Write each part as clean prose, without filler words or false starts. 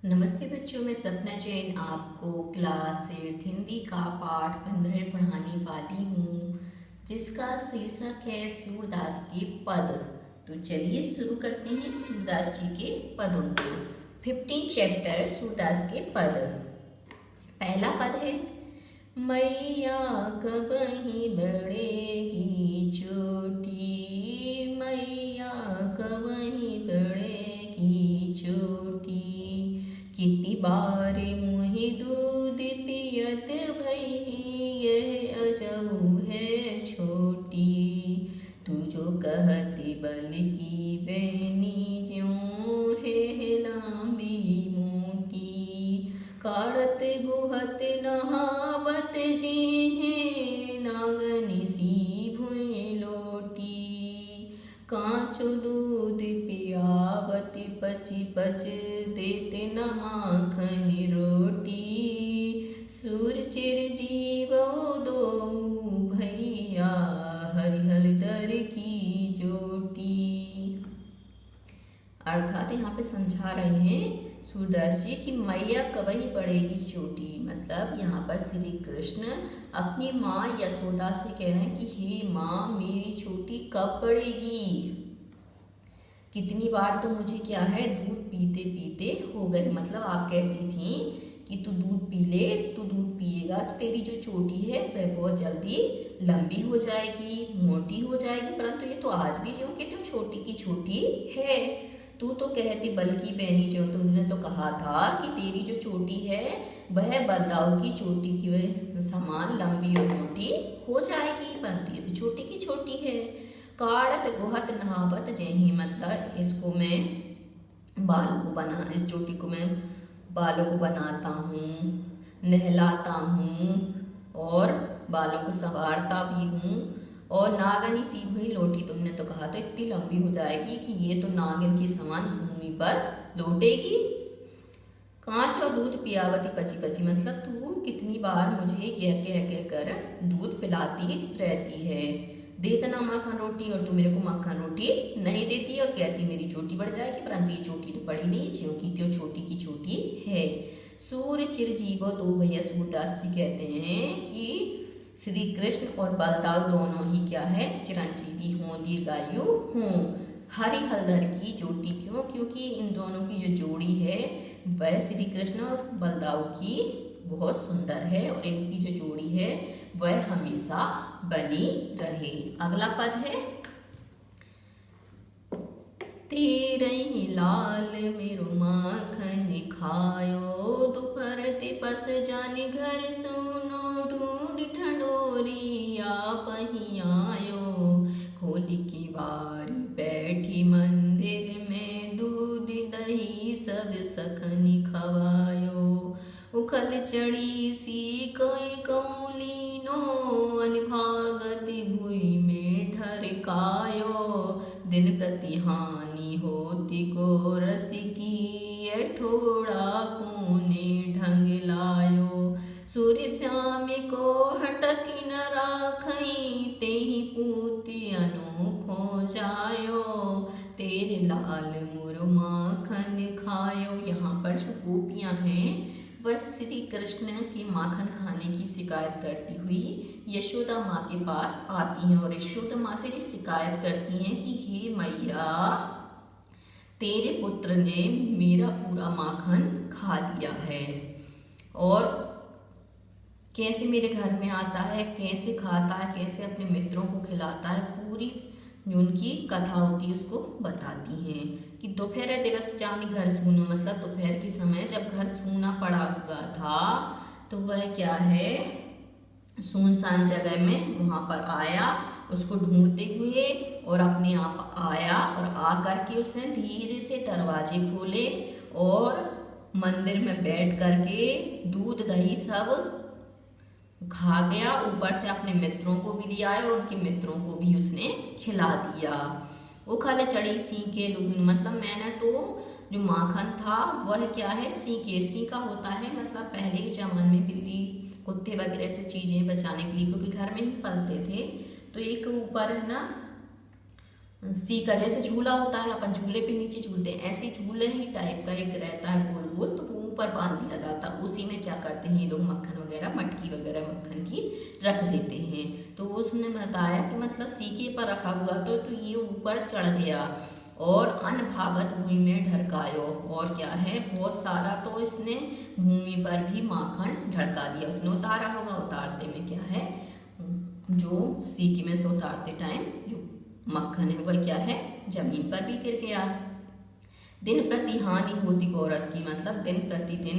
नमस्ते बच्चों, मैं सपना जैन आपको क्लास 8 हिंदी का पाठ 15 पढ़ाने वाली हूँ, जिसका शीर्षक है सूरदास के पद। तो चलिए शुरू करते हैं सूरदास जी के पदों को। 15 चैप्टर सूरदास के पद। पहला पद है, मैया कबही बढ़ेगी चोटी, मैया कबही बढ़ेगी चोटी, कितनी बार मुहि दूध पियत भई, यह अजहु है छोटी, तू जो कहती बल की बैनी, ज्यों है लांबी मोटी, काढ़त गुहत नहावत जेहे, नागन सी भुई लोटी, कांचो दूध पियावत पची पच, देते न माखन रोटी, सूर चिर जीवो दो भैया, हरिहर दर की जोटी। अर्थात यहाँ पे समझा रहे हैं सूरदास जी की मैया कबही बढ़ेगी चोटी। मतलब यहाँ पर श्री कृष्ण अपनी माँ यशोदा से कह रहे हैं कि हे माँ, मेरी चोटी कब बढ़ेगी। कितनी बार तो मुझे क्या है, दूध पीते पीते हो गए। मतलब आप कहती थी कि तू दूध पी ले, तू दूध पिएगा तो तेरी जो चोटी है वह बहुत जल्दी लंबी हो जाएगी, मोटी हो जाएगी, परंतु ये तो आज भी जो कहते हो छोटी की छोटी है। तू तो कहती बल की बैनी, जो तुमने तो कहा था कि तेरी जो चोटी है वह बलदाऊ की चोटी की समान लंबी और मोटी हो जाएगी, परंतु ये तो छोटी की छोटी है। काढ़त गुहत नहावत जेही, मतलब इसको मैं बालों को बना, इस चोटी को मैं बालों को बनाता हूँ, नहलाता हूँ और बालों को संवारता भी हूँ। और नागनी सी हुई लोटी, तुमने तो कहा था इतनी लंबी हो जाएगी कि ये तो नागिन के समान भूमि पर लौटेगी। कांच और दूध पियावती पची पची, मतलब तू कितनी बार मुझे कह कह कर दूध पिलाती रहती है। देतना मक्खन रोटी, और तू मेरे को मक्खन रोटी नहीं देती और कहती मेरी चोटी बढ़ जाएगी, परंतु ये चोटी तो बढ़ी नहीं, क्योंकि तो छोटी की छोटी है। सूर चिर जीवो दो भैया, सूरदास जी कहते हैं कि श्री कृष्ण और बलदाऊ दोनों ही क्या है, चिरंजीवी हों, दीर्घायु हों। हरि हलधर की जोटी, क्यों? क्योंकि इन दोनों की जो जोड़ी है वह श्री कृष्ण और बलदाऊ की बहुत सुंदर है, और इनकी जो जोड़ी है वह हमेशा बनी रहे। अगला पद है, तेरे लाल मेरो माखन खायो, दोपहर ते पस जाने घर सुनो, ढूंढ ठंडोरिया पहियायो, खोल की बार बैठी मंदिर में, दूध दही सब सखनी खवायो, उखल चढ़ी सी कोई कौलीनो, अनभागति भुई में ठरकायो, दिन प्रति हानि होती को रसिकी, ठोड़ा कोने ढंग लायो, सूर्य श्याम को हटक न राखई, ते ही पूती अनोखो जायो, तेरे लाल मुर माखन खायो। यहाँ पर जो गोपियाँ हैं वह श्री कृष्ण के माखन खाने की शिकायत करती हुई यशोदा माँ के पास आती हैं, और यशोदा माँ से भी शिकायत करती हैं कि हे मैया, तेरे पुत्र ने मेरा पूरा माखन खा लिया है, और कैसे मेरे घर में आता है, कैसे खाता है, कैसे अपने मित्रों को खिलाता है, पूरी जो उनकी कथा होती है उसको बताती हैं। कि दोपहर दिवस जानी घर सूनो, मतलब दोपहर के समय जब घर सूना पड़ा हुआ था तो वह क्या है, सुनसान जगह में वहां पर आया, उसको ढूंढते हुए, और अपने आप आया, और आकर के उसने धीरे से दरवाजे खोले और मंदिर में बैठ करके दूध दही सब खा गया। ऊपर से अपने मित्रों को भी लिया और उनके मित्रों को भी उसने खिला दिया। उखल चढ़ी सी के लुगिन, मतलब मैंने तो जो माखन था वह क्या है, सी के, सी का होता है मतलब पहले के जमाने में बिल्ली कुत्ते वगैरह से चीजें बचाने के लिए, क्योंकि घर में ही पलते थे, तो एक ऊपर है ना सी का जैसे झूला होता है, अपन झूले पे नीचे झूलते हैं, ऐसे झूले ही टाइप का एक रहता है गोल गोल, तो वो ऊपर बांध दिया जाता, उसी में क्या करते हैं ये लोग मक्खन वगैरह, मटकी वगैरह मक्खन की रख देते हैं। तो उसने बताया कि मतलब सीके पर रखा हुआ तो ये ऊपर चढ़ गया और अन्न भागत भूमि में ढरकायो, और क्या है बहुत सारा तो इसने भूमि पर भी माखन ढड़का दिया। उसने उतारा होगा, उतारते में क्या है जो सीके में से उतारते टाइम जो मक्खन है वह क्या है जमीन पर भी गिर गया। दिन प्रति हानि होती गौरस की, मतलब दिन प्रतिदिन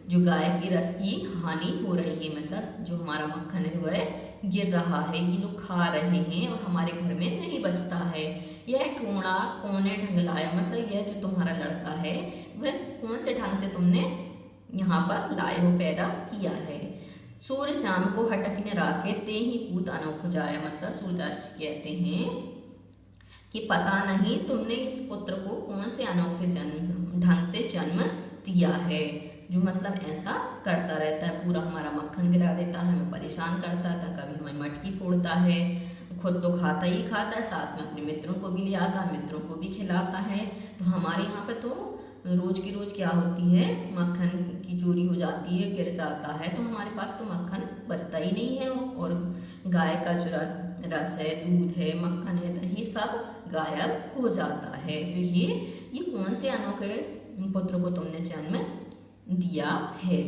जो गाय की रस की हानि हो रही है, मतलब जो हमारा मक्खन है वह गिर रहा है, ये लोग खा रहे हैं और हमारे घर में नहीं बचता है। यह ठोड़ा कौने ढंग लाया, मतलब यह जो तुम्हारा लड़का है वह कौन से ढंग से तुमने यहाँ पर लाए हो, पैदा किया है। सूर्य श्याम को हटकने राखे ते ही पूत अनोख जाया, मतलब सूरदास कहते हैं कि पता नहीं तुमने इस पुत्र को कौन से अनोखे जन्म ढंग से जन्म दिया है, जो मतलब ऐसा करता रहता है, पूरा हमारा मक्खन गिरा देता है, हमें परेशान करता था, कभी हमें मटकी फोड़ता है, खुद तो खाता ही खाता है, साथ में अपने मित्रों को भी ले आता है, मित्रों को भी खिलाता है। तो हमारे यहाँ पे तो रोज की रोज क्या होती है मक्खन की चोरी हो जाती है, गिर जाता है, तो हमारे पास तो मक्खन बचता ही नहीं है और गाय का जो रस है, दूध है, मक्खन है, दही सब गायब हो जाता है। तो ये कौन से अनोखे पुत्र को तुमने जन्म दिया है।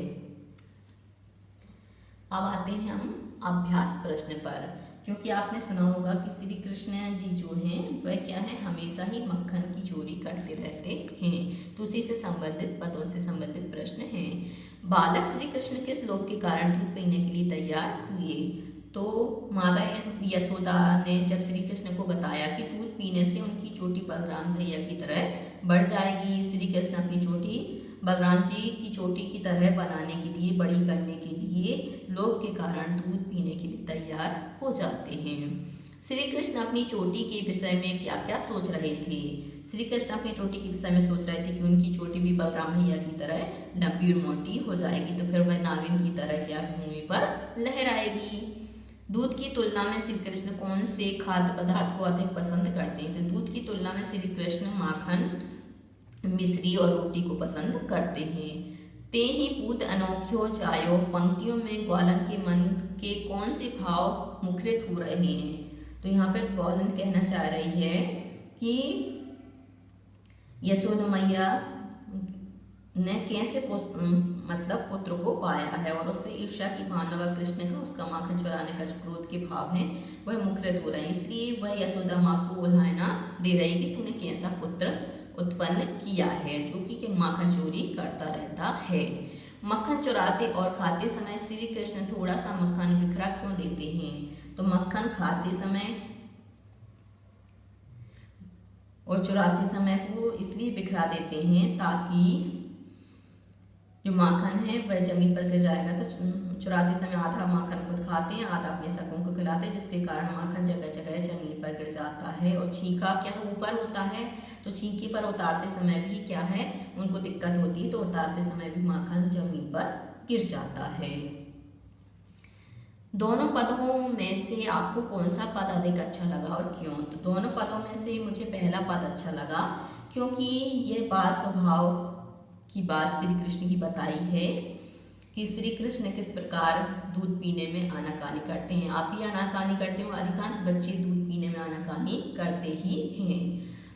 अब आते हैं हम अभ्यास प्रश्न पर, क्योंकि आपने सुना होगा कि श्री कृष्ण जी जो हैं वह क्या है हमेशा ही मक्खन की चोरी करते रहते हैं, तो उसी से संबंधित पदों से संबंधित प्रश्न हैं। बालक श्री कृष्ण किस लोभ के कारण दूध पीने के लिए तैयार हुए। तो माता यशोदा ने जब श्री कृष्ण को बताया कि दूध पीने से उनकी चोटी बलराम भैया की तरह बढ़ जाएगी, श्री कृष्ण अपनी चोटी बलराम जी की चोटी की तरह बनाने के लिए, बड़ी करने के लिए लोभ के कारण दूध पीने के लिए तैयार हो जाते हैं। श्री कृष्ण अपनी चोटी के विषय में क्या क्या सोच रहे थे। श्री कृष्ण अपनी चोटी के विषय में सोच रहे थे कि उनकी चोटी भी बलराम भैया की तरह लंबी और मोटी हो जाएगी, तो फिर वह नागिन की तरह क्या भूमि पर लहराएगी। दूध की तुलना में श्री कृष्ण कौन से खाद्य पदार्थ को अधिक पसंद करते हैं। तो दूध की तुलना में श्री कृष्ण माखन, मिश्री और रोटी को पसंद करते हैं। ते ही पूत अनोख्यो जायो, पंक्तियों में ग्वालन के मन के कौन से भाव मुखरित हो रहे हैं। तो यहाँ पे ग्वालन कहना चाह रही है कि यशोदा मैया ने कैसे मतलब पुत्र को पाया है और उससे ईर्ष्या की भावना व कृष्ण का उसका माखन चुराने का क्रोध के भाव हैं वह मुखरित हो रहे हैं, इसलिए वह यशोदा माँ को उल्हाना दे रही कि तूने कैसा पुत्र उत्पन्न किया है जो कि माखन चोरी करता रहता है। मक्खन चुराते और खाते समय श्री कृष्ण थोड़ा सा मक्खन बिखरा क्यों देते हैं। तो मक्खन खाते समय और चुराते समय को इसलिए बिखरा देते हैं ताकि जो माखन है वह जमीन पर गिर जाएगा। तो चुराते समय आधा माखन खुद खाते हैं, आधा अपने सकों को खिलाते हैं, जिसके कारण माखन जगह जगह जमीन पर गिर जाता है। और छींका क्या ऊपर होता है, तो छींके पर उतारते समय भी क्या है उनको दिक्कत होती है, तो उतारते समय भी माखन जमीन पर गिर जाता है। दोनों पदों में से आपको कौन सा पद अधिक अच्छा लगा और क्यों। तो दोनों पदों में से मुझे पहला पद अच्छा लगा, क्योंकि यह बाल स्वभाव की बात श्री कृष्ण की बताई है कि श्री कृष्ण किस प्रकार दूध पीने में आनाकानी करते हैं। आप भी आनाकानी करते हो, अधिकांश बच्चे दूध पीने में आनाकानी करते ही हैं।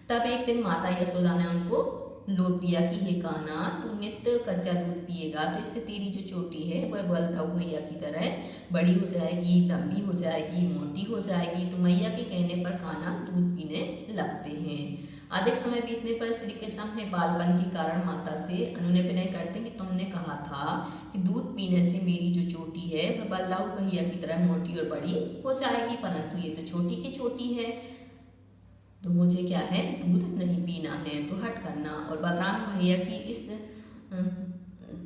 तब एक दिन माता यशोदा ने उनको लोभ दिया कि हे कान्हा, तू नित्य कच्चा दूध पिएगा तो इससे तेरी जो चोटी है वह बलदाऊ भैया की तरह बड़ी हो जाएगी, लंबी हो जाएगी, मोटी हो जाएगी। तो मैया के कहने पर कान्हा दूध पीने लगते हैं। अधिक समय बीतने पर श्री कृष्ण अपने बालपन के कारण माता से अनुनय विनय करते हैं कि तुमने कहा था कि दूध पीने से मेरी जो चोटी है वह बलदाऊ भैया की तरह मोटी और बड़ी हो जाएगी, परंतु ये तो छोटी की छोटी है, तो मुझे क्या है दूध नहीं पीना है, तो हट करना। और बलराम भैया की इस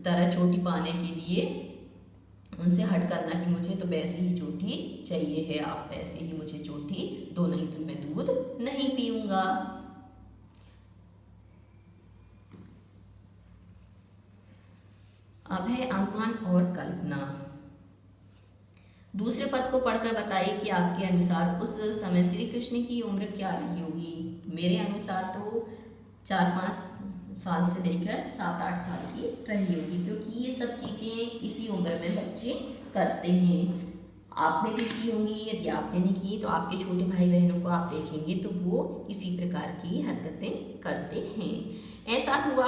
तरह चोटी पाने के लिए उनसे हट करना कि मुझे तो वैसे ही चोटी चाहिए है, आप वैसे ही मुझे चोटी दो, नहीं तो मैं दूध नहीं पीऊंगा। अब है अनुमान और कल्पना। दूसरे पद को पढ़कर बताइए कि आपके अनुसार उस समय श्री कृष्ण की उम्र क्या रही होगी। मेरे अनुसार तो 4-5 साल से लेकर 7-8 साल की रही होगी, क्योंकि ये सब चीज़ें इसी उम्र में बच्चे करते हैं। आपने भी की होंगी, यदि आपने नहीं की तो आपके छोटे भाई बहनों को आप देखेंगे तो वो इसी प्रकार की हरकतें करते हैं। ऐसा हुआ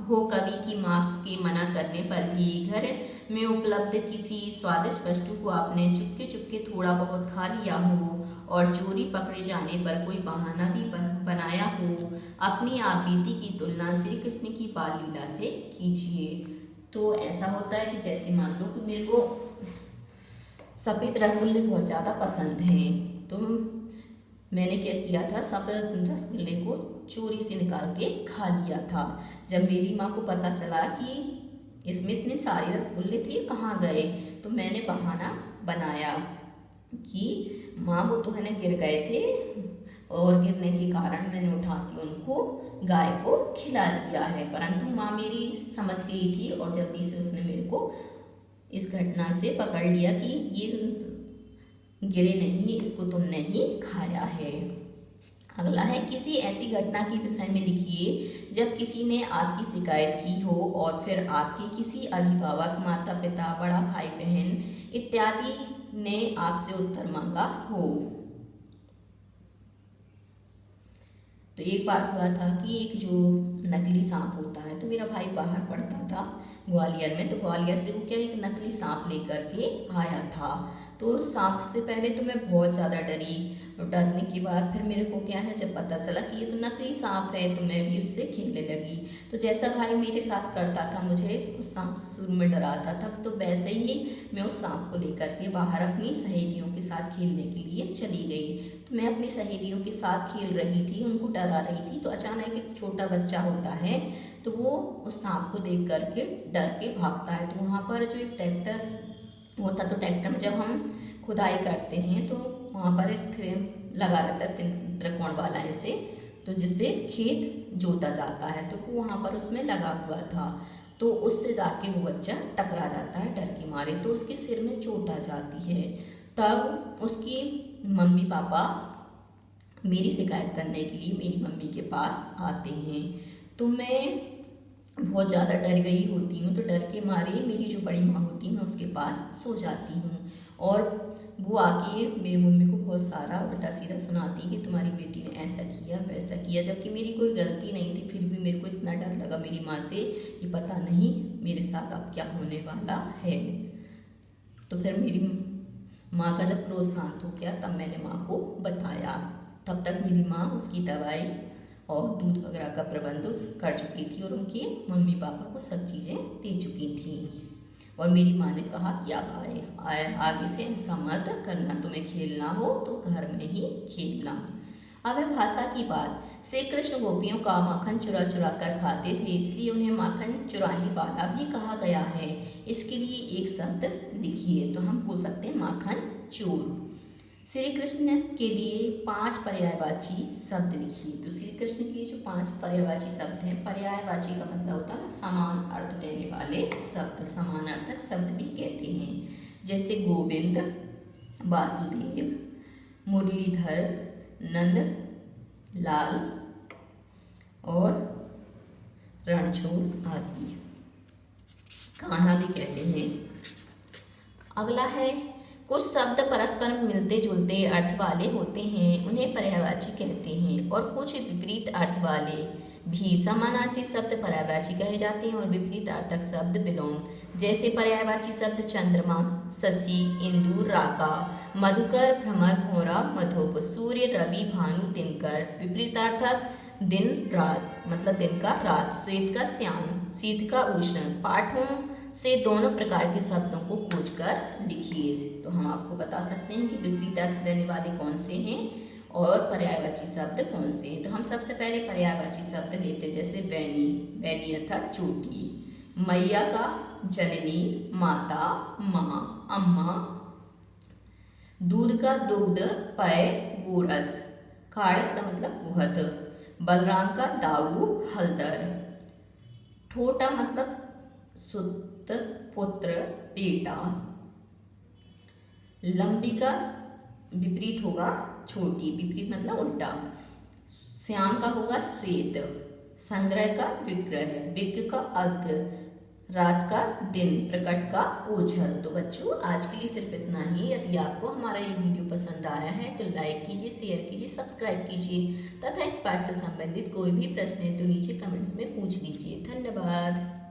हो कभी कि माँ के मना करने पर भी घर में उपलब्ध किसी स्वादिष्ट वस्तु को आपने चुपके चुपके थोड़ा बहुत खा लिया हो, और चोरी पकड़े जाने पर कोई बहाना भी बनाया हो। अपनी आप बीती की तुलना श्री कृष्ण की बाल लीला से कीजिए। तो ऐसा होता है कि जैसे मान लो कि मेरे को सफ़ेद रसगुल्ले बहुत ज़्यादा पसंद हैं, तो मैंने क्या किया था, सफ़ेद रसगुल्ले को चोरी से निकाल के खा लिया था। जब मेरी माँ को पता चला कि इसमें इतने सारे रसगुल्ले थे, कहाँ गए, तो मैंने बहाना बनाया कि माँ वो तो है ना गिर गए थे, और गिरने के कारण मैंने उठा के उनको गाय को खिला दिया है। परंतु माँ मेरी समझ गई थी और जल्दी से उसने मेरे को इस घटना से पकड़ लिया कि ये गिरे नहीं, इसको तुमने ही खाया है। अगला है, किसी ऐसी घटना के विषय में लिखिए जब किसी ने आपकी शिकायत की हो और फिर आपके किसी अभिभावक, माता पिता, बड़ा भाई बहन इत्यादि ने आपसे उत्तर मांगा हो। तो एक बार हुआ था कि एक जो नकली सांप होता है, तो मेरा भाई बाहर पढ़ता था ग्वालियर में, तो ग्वालियर से वो क्या एक नकली सांप लेकर के आया था। तो सांप से पहले तो मैं बहुत ज़्यादा डरी, और डरने के बाद फिर मेरे को क्या है, जब पता चला कि ये तो नकली सांप है, तो मैं भी उससे खेलने लगी। तो जैसा भाई मेरे साथ करता था, मुझे उस सांप से शुरू में डराता था, तो वैसे ही मैं उस सांप को लेकर के बाहर अपनी सहेलियों के साथ खेलने के लिए चली गई। तो मैं अपनी सहेलियों के साथ खेल रही थी, उनको डरा रही थी, तो अचानक एक छोटा बच्चा होता है, तो वो उस सांप को देख करके डर के भागता है। तो वहाँ पर जो एक ट्रैक्टर होता, तो ट्रैक्टर में जब हम खुदाई करते हैं तो वहाँ पर एक फ्रेम लगा रहता है त्रिकोण वाला ऐसे, तो जिससे खेत जोता जाता है, तो वो वहाँ पर उसमें लगा हुआ था। तो उससे जाके वो बच्चा टकरा जाता है डर के मारे, तो उसके सिर में चोट आ जाती है। तब उसकी मम्मी पापा मेरी शिकायत करने के लिए मेरी मम्मी के पास आते हैं। तो मैं बहुत ज़्यादा डर गई होती हूँ, तो डर के मारे मेरी जो बड़ी माँ होती है, मैं उसके पास सो जाती हूँ, और वो आके मेरी मम्मी को बहुत सारा उल्टा सीधा सुनाती कि तुम्हारी बेटी ने ऐसा किया वैसा किया, जबकि मेरी कोई गलती नहीं थी। फिर भी मेरे को इतना डर लगा मेरी माँ से कि पता नहीं मेरे साथ अब क्या होने वाला है। तो फिर मेरी माँ का जब क्रोध शांत हो गया, तब मैंने माँ को बताया। तब तक मेरी माँ उसकी दवाई और दूध वगैरह का प्रबंध कर चुकी थी, और उनके मम्मी पापा को सब चीज़ें दे चुकी थी। और मेरी माँ ने कहा कि अब आगे से ऐसा मत करना, तुम्हें खेलना हो तो घर में ही खेलना। अब है भाषा की बात। श्री कृष्ण गोपियों का माखन चुरा चुरा कर खाते थे, इसलिए उन्हें माखन चुराने वाला भी कहा गया है। इसके लिए एक शब्द लिखिए, तो हम बोल सकते हैं माखन चोर। श्री कृष्ण के लिए 5 पर्यायवाची शब्द लिखिए। तो श्री कृष्ण के जो 5 पर्यायवाची शब्द हैं, पर्यायवाची का मतलब होता है समान अर्थ देने वाले शब्द, समानार्थक शब्द भी कहते हैं, जैसे गोविंद, वासुदेव, मुरलीधर, नंद लाल और रणछोड़ आदि। कान्हा भी कहते हैं। अगला है, कुछ शब्द परस्पर मिलते जुलते अर्थ वाले होते हैं, उन्हें पर्यायवाची कहते हैं, और कुछ विपरीत अर्थ वाले भी समानार्थी शब्द पर्यायवाची कहे जाते हैं, और विपरीत अर्थक शब्द विलोम। जैसे पर्यायवाची शब्द चंद्रमा, शशि, इंदु, राका, मधुकर, भ्रमर, भौरा, मधुप, सूर्य, रवि, भानु, दिनकर। विपरीतार्थक दिन रात, मतलब दिन का रात, श्वेत का श्याम, शीत का उष्ण। पाठों से दोनों प्रकार के शब्दों को खोजकर लिखिए। तो हम आपको बता सकते हैं कि विपरीत अर्थ देने वाले कौन से हैं और पर्यायवाची शब्द कौन से हैं। तो हम सबसे पहले पर्यायवाची शब्द लेते हैं, जैसे वैनी, वैनी अर्थात चोटी, मैया का जननी, माता, माँ, अम्मा, दूध का दुग्ध, पय, गोरस, खाड़क का मतलब गुहत, बलराम का दाऊ, हलदर, ठोटा मतलब सुत, पुत्र, बेटा, लंबी का विपरीत होगा छोटी, विपरीत मतलब उल्टा, श्याम का होगा श्वेत, संग्रह का विग्रह, विज्ञ का अज्ञ, रात का दिन, प्रकट का ओझल। तो बच्चों आज के लिए सिर्फ इतना ही। यदि आपको हमारा ये वीडियो पसंद आ रहा है तो लाइक कीजिए, शेयर कीजिए, सब्सक्राइब कीजिए तथा इस पाठ से संबंधित कोई भी प्रश्न है तो नीचे कमेंट्स में पूछ लीजिए। धन्यवाद।